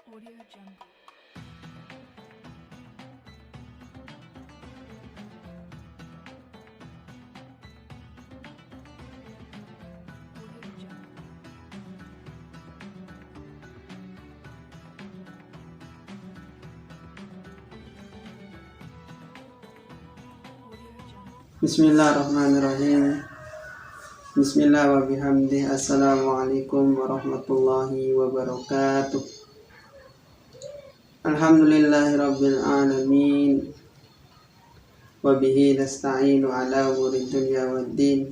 Audio Jungle. Audio Jungle. Audio Jungle. Bismillahirrahmanirrahim. Bismillah wa bihamdih. Assalamualaikum warahmatullahi wabarakatuh. Alhamdulillahirabbil alamin. Wa bihi nasta'inu ala umuri dunya waddin.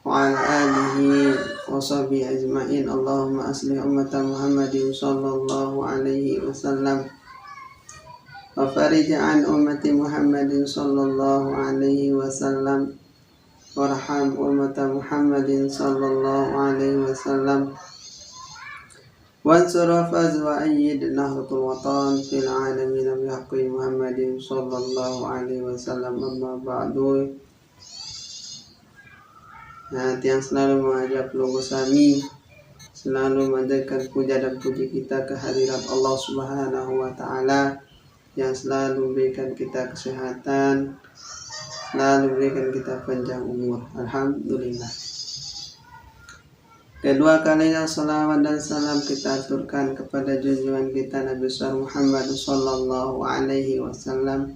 Wa ala alihi wa sahbihi ajma'in. Allahumma aslih ummata Muhammadin sallallahu alaihi wasallam. Wa farij an ummati Muhammadin sallallahu alaihi wasallam. Warham ummata Muhammadin sallallahu alaihi wasallam. Wansur faz wa ayyid nahdlatul watan fil alamin bihaqqi Muhammadin sallallahu alaihi wasallam. Amma ba'du. Yang selalu mengajak pelunggu sami, selalu menjadikan puja dan puji kita kehadirat Allah Subhanahu wa taala yang selalu memberikan kita kesehatan, selalu memberikan kita panjang umur. Alhamdulillah. Kedua kalinya salawat dan salam kita aturkan kepada junjungan kita Nabi besar Muhammad sallallahu alaihi wasallam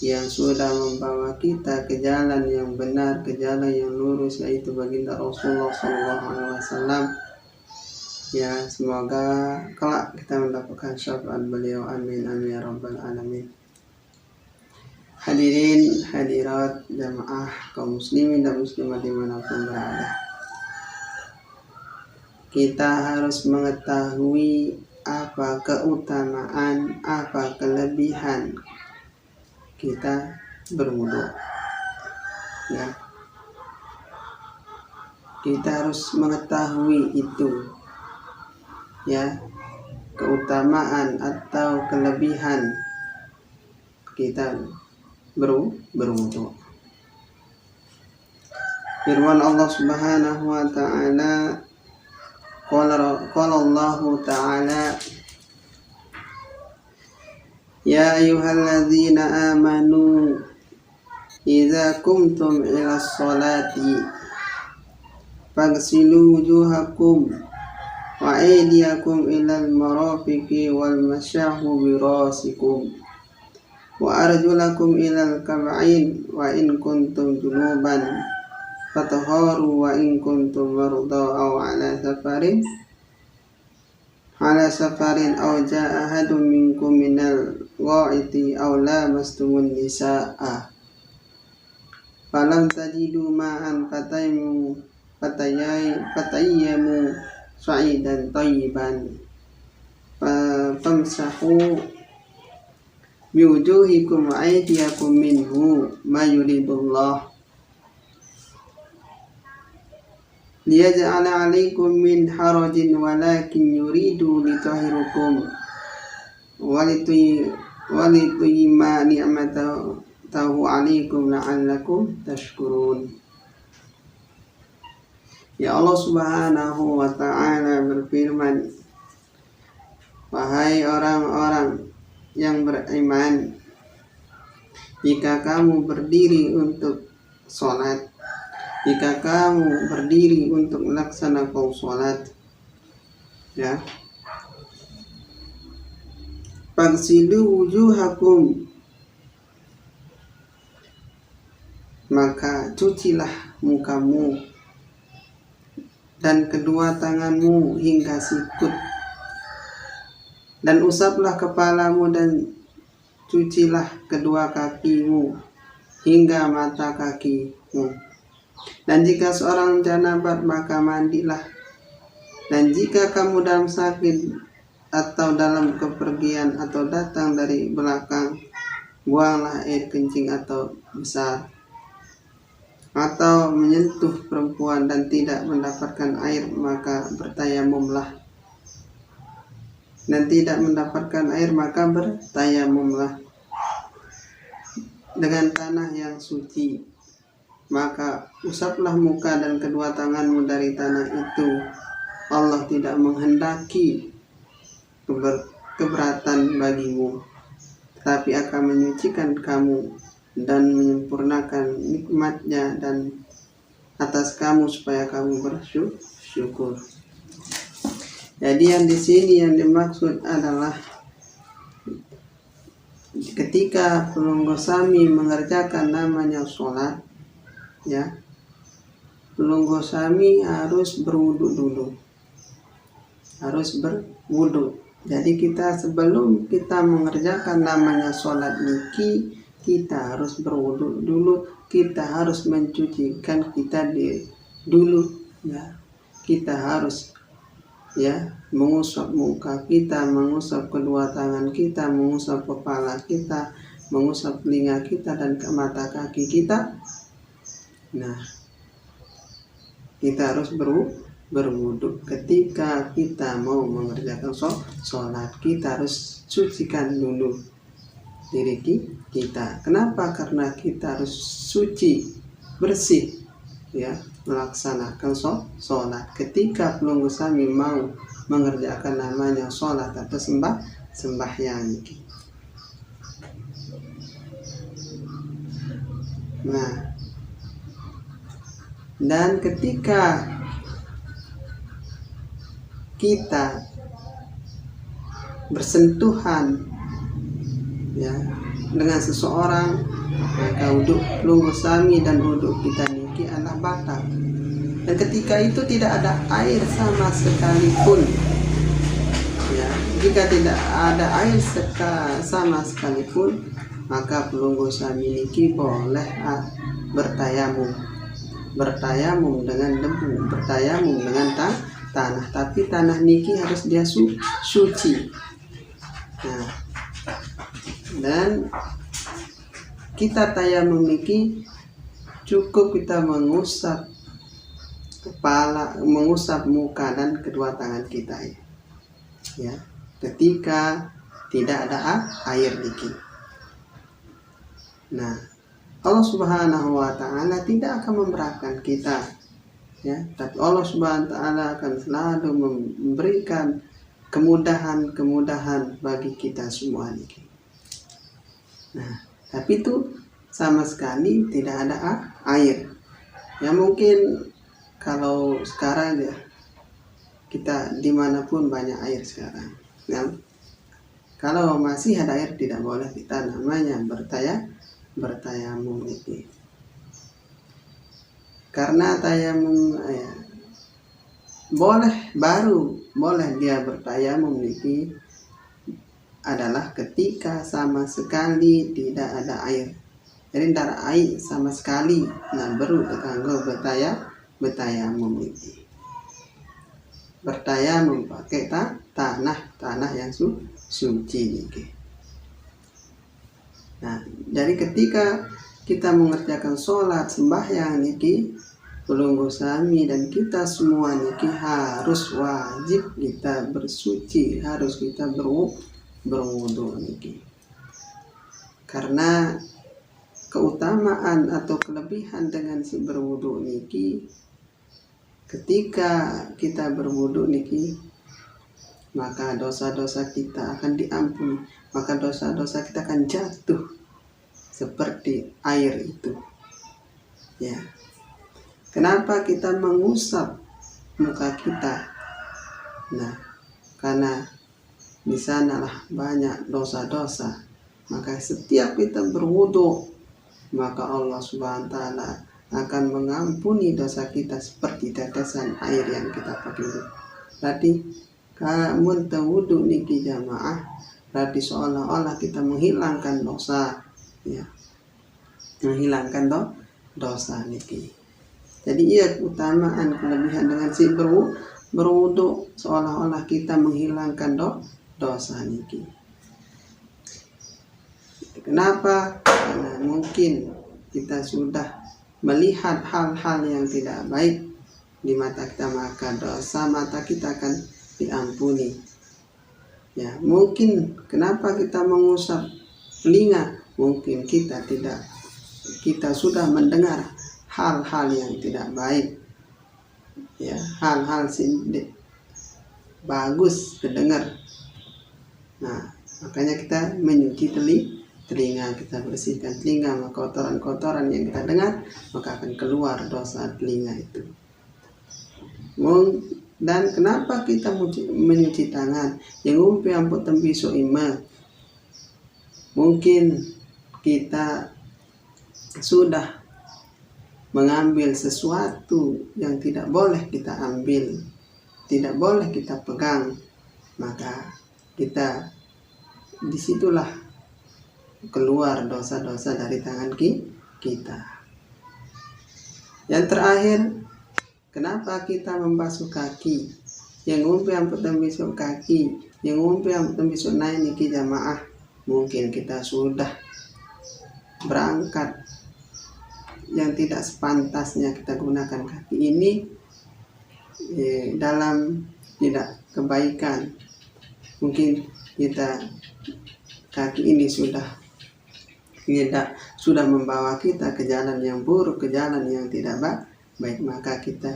yang sudah membawa kita ke jalan yang benar, ke jalan yang lurus, yaitu baginda Rasulullah sallallahu alaihi wasallam. Ya, semoga kelak kita mendapatkan syafaat beliau. Amin amin ya rabbal alamin. Hadirin hadirat jamaah kaum muslimin dan muslimat dimanapun berada, kita harus mengetahui apa keutamaan, apa kelebihan kita berwudu. Ya, kita harus mengetahui itu, ya, keutamaan atau kelebihan kita berwudu. Firman Allah Subhanahu wa taala, qala Allah taala, ya ayyuhalladzina amanu idza qumtum ila sholati faghsilu wujuhakum wa aydiyakum ilal marafiqi wal masyahu bi rasikum wa arjulakum ilal kab'ain wa in kuntum junuban fatahharu wa in kuntum marda aw ala safarin aw jaa ahadun minkum minal gha'iti aw lamastumun nisaa falam tajidu ma'an fatayyamu sa'idan tayyiban famsahu biwujuhikum wa aydiyakum minhu ma yuridullah liyaj'ala 'alaikum min harajin walakin yuridu litahhirukum walitutimma ni'matahu 'alaikum la'allakum tashkurun. Ya, Allah Subhanahu wa ta'ala berfirman, wahai orang-orang yang beriman, jika kamu berdiri untuk sholat, jika kamu berdiri untuk melaksanakan sholat, ya, faghsilu wujuhakum, maka cucilah mukamu dan kedua tanganmu hingga sikut, dan usaplah kepalamu dan cucilah kedua kakimu hingga mata kakimu. Dan jika seorang janabat maka mandilah. Dan jika kamu dalam sakit atau dalam kepergian atau datang dari belakang, buanglah air kencing atau besar, atau menyentuh perempuan dan tidak mendapatkan air maka bertayamumlah, dan tidak mendapatkan air maka bertayamumlah dengan tanah yang suci. Maka usaplah muka dan kedua tanganmu dari tanah itu. Allah tidak menghendaki keberatan bagimu, tetapi akan menyucikan kamu dan menyempurnakan nikmatnya dan atas kamu supaya kamu bersyukur. Jadi yang di sini yang dimaksud adalah ketika Pelunggu Sami mengerjakan namanya sholat, ya, Pelunggu Sami harus berwudu dulu, harus berwudu. Jadi kita sebelum kita mengerjakan namanya sholat niki, kita harus berwudu dulu, kita harus mencucikan kita dulu, ya. Kita harus, ya, mengusap muka kita, mengusap kedua tangan kita, mengusap kepala kita, mengusap telinga kita dan mata kaki kita. Nah, kita harus berwudu ketika kita mau mengerjakan sholat. Kita harus cucikan dulu diri kita. Kenapa? Karena kita harus suci, bersih, ya, melaksanakan sholat. Ketika Pelunggu Sami mau mengerjakan namanya sholat atau sembahyang. Nah, dan ketika kita bersentuhan, ya, dengan seseorang, maka wudhu Pelunggu Sami dan wudhu kita niki adalah batal. Dan ketika itu tidak ada air sama sekalipun, ya, jika tidak ada air sama sekalipun, maka Pelunggu Sami niki boleh bertayamum dengan debu, bertayamum dengan tanah, tapi tanah niki harus dia suci. Nah, dan kita tayamum niki cukup kita mengusap kepala, mengusap muka dan kedua tangan kita, ya, ketika tidak ada air niki. Nah, Allah Subhanahu wa Ta'ala tidak akan memberatkan kita, ya, tapi Allah Subhanahu wa Ta'ala akan selalu memberikan kemudahan bagi kita semua niki. Nah, tapi itu sama sekali tidak ada air. Ya, mungkin kalau sekarang, ya, kita dimanapun banyak air sekarang, ya. Kalau masih ada air tidak boleh kita namanya bertayamum ini. Karena tayamum, ya, boleh dia bertayamum ini adalah ketika sama sekali tidak ada air. Jadi tidak ada air sama sekali, nah baru kanggo bertayamum ini. Bertayamum pakai tanah yang suci ini. Nah, jadi ketika kita mengerjakan sholat sembahyang niki, Pelunggu Sami dan kita semua niki harus wajib kita bersuci, harus kita berwudu niki. Karena keutamaan atau kelebihan dengan si berwudu niki, ketika kita berwudu niki, maka dosa-dosa kita akan diampuni, maka dosa-dosa kita akan jatuh seperti air itu, ya. Kenapa kita mengusap muka kita? Nah, karena di sanalah banyak dosa-dosa. Maka setiap kita berwudu, maka Allah Subhanahu wa Ta'ala akan mengampuni dosa kita seperti tetesan air yang kita pakai. Berarti kalau wudu niki jamaah, berarti seolah-olah kita menghilangkan dosa, ya, menghilangkan dosa niki. Jadi iya keutamaan kelebihan dengan si berwudu, seolah-olah kita menghilangkan dosa niki. Kenapa? Karena mungkin kita sudah melihat hal-hal yang tidak baik di mata kita, maka dosa mata kita akan diampuni. Ya, mungkin kenapa kita mengusap telinga? Mungkin kita sudah mendengar hal-hal yang tidak baik, ya, hal-hal bagus terdengar, Nah, makanya kita menyuci telinga, kita bersihkan telinga, maka kotoran-kotoran yang kita dengar maka akan keluar dosa telinga itu. Dan kenapa kita menyuci tangan? Yang umpi amput tembiso ima. Mungkin kita sudah mengambil sesuatu yang tidak boleh kita ambil, tidak boleh kita pegang, maka kita disitulah keluar dosa-dosa dari tangan kita. Yang terakhir, kenapa kita membasuh kaki? Yang umpi amput tembisuk kaki, yang umpi amput tembisuk naik niki jamaah. Mungkin kita sudah berangkat yang tidak sepantasnya kita gunakan kaki ini dalam tidak kebaikan. Mungkin kita kaki ini sudah membawa kita ke jalan yang buruk, ke jalan yang tidak baik, maka kita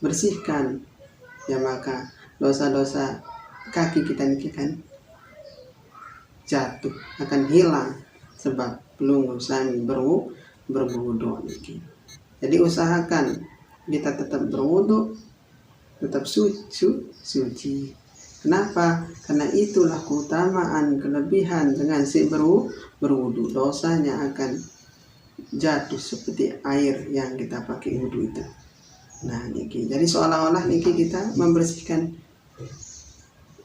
bersihkan ya, maka dosa-dosa kaki kita ini kan jatuh, akan hilang sebab belum sami berwudu. Jadi usahakan kita tetap berwudu, tetap suci. Kenapa? Karena itulah keutamaan, kelebihan dengan si berwudu. Dosanya akan jatuh seperti air yang kita pakai wudu itu. Nah, niki. Jadi seolah-olah niki kita membersihkan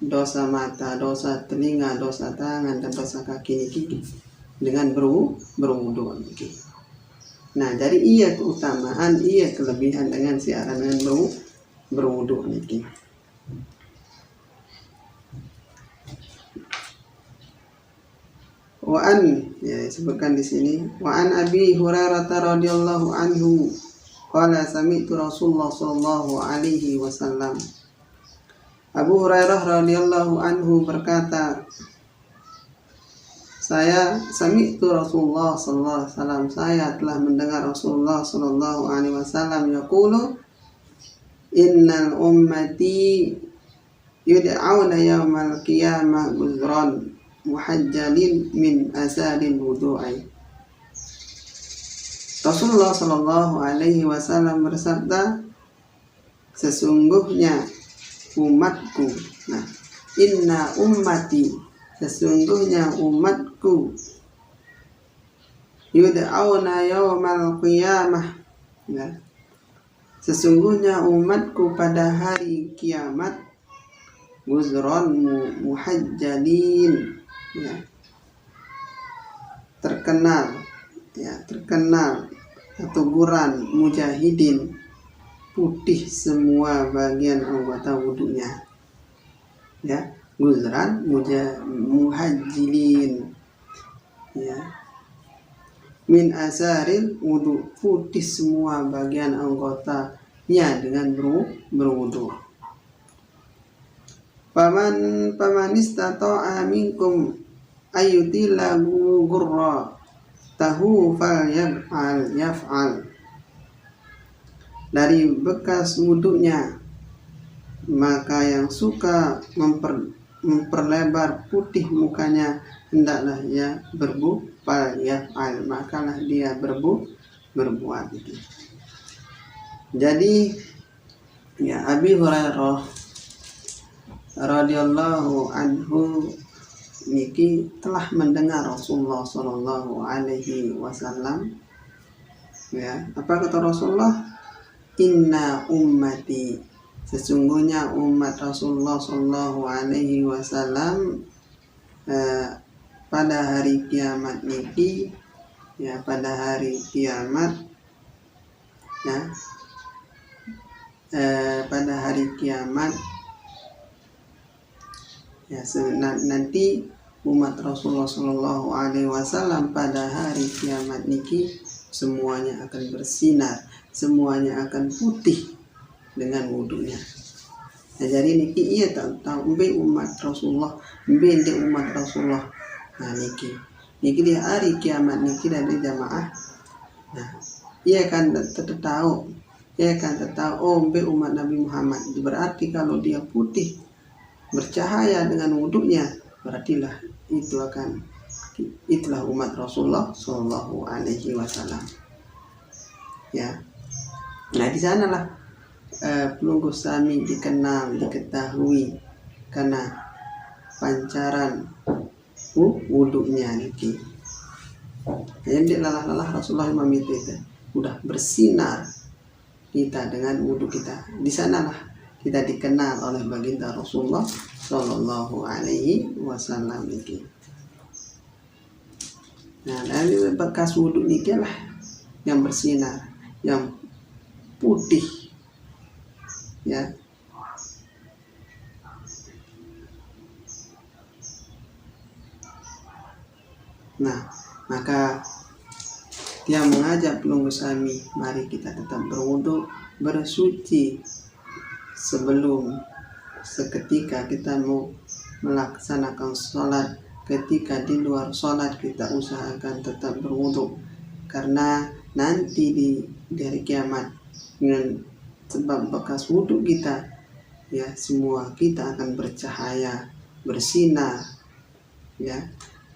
dosa mata, dosa telinga, dosa tangan, dan dosa kaki niki dengan berwudu niki. Nah, jadi iya keutamaan, iya kelebihan dengan siaran dengan berwudu niki. Wa'an, ya disebutkan di sini, wa'an Abi Hurairah radhiyallahu anhu qala sami'tu Rasulullah sallallahu alaihi wasallam. Abu Hurairah radhiyallahu anhu berkata, saya sami'tu Rasulullah sallallahu alaihi wasallam, saya telah mendengar Rasulullah sallallahu alaihi wasallam yaqulu, innal ummati yud'auna yaumal qiyamah uzran muhajjalin min asalil wudu'i. Rasulullah sallallahu alaihi wasallam bersabda, sesungguhnya umatku, nah, inna ummati, sesungguhnya umatku, yud'auna yaumal qiyamah, nah, sesungguhnya umatku pada hari kiamat wuzron muhajjalin, ya, terkenal atau guran mujahidin, putih semua bagian anggota wudunya, ya, guzran muhajjilin, ya, min asaril wudu, putih semua bagian anggotanya dengan berwudu. Paman istata'a minkum ayyutila gurra tahu fal yaf'al. Dari bekas wudunya, maka yang suka memperlebar putih mukanya hendaklah ia fal yaf'al, makalah dia berbuat itu. Jadi ya, Abi Hurairah radhiyallahu anhu niki telah mendengar Rasulullah sallallahu alaihi wasallam, ya, apa kata Rasulullah? Inna ummati, sesungguhnya umat Rasulullah sallallahu alaihi wasallam pada hari kiamat niki, ya, pada hari kiamat, ya, pada hari kiamat, ya, nanti umat Rasulullah Shallallahu Alaihi Wasallam pada hari kiamat niki semuanya akan bersinar, semuanya akan putih dengan wudunya. Nah, jadi niki iya tahu umat Rasulullah, umat Rasulullah. Nah, niki di hari kiamat niki dari jamaah. Nah, ia kan tahu, oh umat Nabi Muhammad, berarti kalau dia putih bercahaya dengan wudhunya, berartilah itulah umat Rasulullah Shallallahu Alaihi Wasallam. Ya, nah di sanalah Pelunggu Sami dikenal, diketahui karena pancaran wudhunya niki. Jadi lalah Rasulullah Imam itu udah bersinar kita dengan wudhu kita. Di sanalah kita dikenal oleh baginda Rasulullah Shallallahu Alaihi Wasallam niki. Nah, dari bekas wudhu niki lah yang bersinar, yang putih, ya. Nah, maka dia mengajak Pelunggu Sami, mari kita tetap berwudhu, bersuci sebelum seketika kita mau melaksanakan sholat. Ketika di luar sholat kita usahakan tetap berwudhu, karena nanti di hari kiamat dengan sebab bekas wudhu kita, ya, semua kita akan bercahaya, bersinar, ya,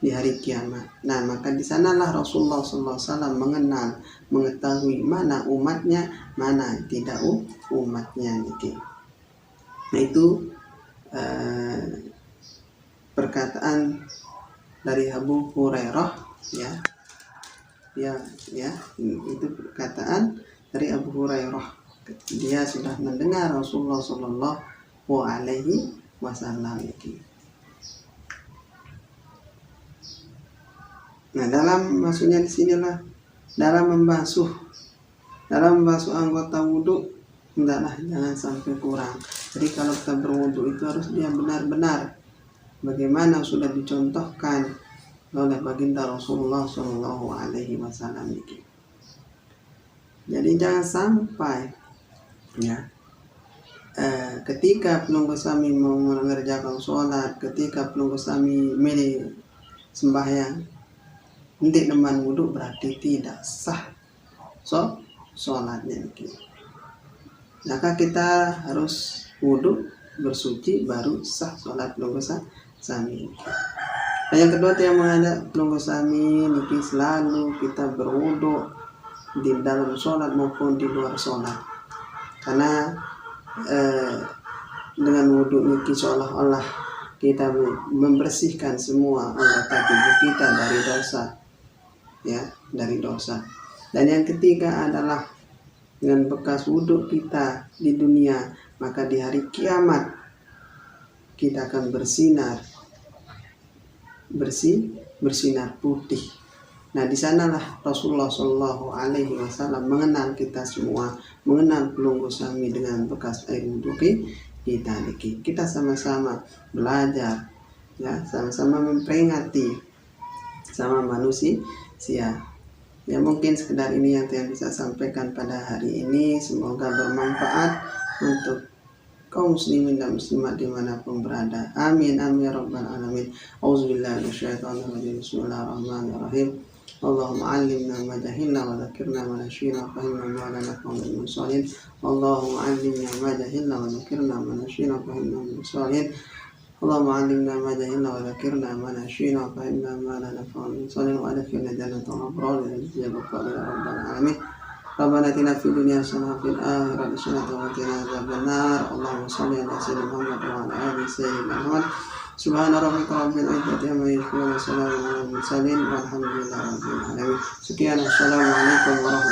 di hari kiamat. Nah, maka di sanalah Rasulullah SAW mengenal, mengetahui mana umatnya, mana tidak umatnya. Nah, itu perkataan dari Abu Hurairah, ya, itu perkataan dari Abu Hurairah. Dia sudah mendengar Rasulullah Shallallahu Alaihi Wasallam. Nah, maksudnya di sinilah dalam membasuh anggota wudhu, jangan sampai kurang. Jadi kalau kita berwudhu itu harus dia benar-benar bagaimana sudah dicontohkan oleh baginda Rasulullah Shallallahu Alaihi Wasallam. Jadi jangan sampai, ya, ketika Pelunggu Sami mau mengerjakan sholat, ketika Pelunggu Sami milih sembahyang, nanti teman wudhu berarti tidak sah sholatnya. Maka kita harus wudhu, bersuci, baru sah sholat Pelunggu Sami. Nah, yang kedua yang mengajak Pelunggu Sami niki selalu kita berwudhu di dalam sholat maupun di luar sholat, karena dengan wudhu niki seolah-olah kita membersihkan semua anggota tubuh kita dari dosa, ya, dari dosa. Dan yang ketiga adalah dengan bekas wudhu kita di dunia, maka di hari kiamat kita akan bersinar putih. Nah, di sanalah Rasulullah Shallallahu Alaihi Wasallam mengenal kita semua, mengenal Pelunggu Sami dengan bekas air wudhu kita. Kita sama-sama belajar, ya, sama-sama memperingati sama manusia. Ya, mungkin sekedar ini yang saya bisa sampaikan pada hari ini. Semoga bermanfaat untuk kaum muslimin dan muslimat dimanapun berada. Amin amin ya rabbal alamin. Auzubillahi minasyaitonirrajim. Bismillahirrahmanirrahim. Allahumma 'allimna ma jahilna wa dzakirna ma nasina wa fahimna ma la naf'u bil mursalin. Allahumma 'allimna ma jahilna wa dzakirna ma nasina wa fahimna bil mursalin. Allahumma 'allimna ma jahilna wa dzakirna ma nasina wa fahimna ma la naf'u bil mursalin wa adkhilna jannatal abrar ya rabbal alamin. Rabbana atina fid dunya hasanah wa fil akhirati hasanah wa qina adzabannar. Allahumma shalli ala sayyidina Muhammad wa ala ali sayyidina Muhammad. Subhana rabbika rabbil izzati amma yasifun wa salamun alal mursalin walhamdulillahi rabbil alamin. Sekian, assalamualaikum warahmatullahi wabarakatuh.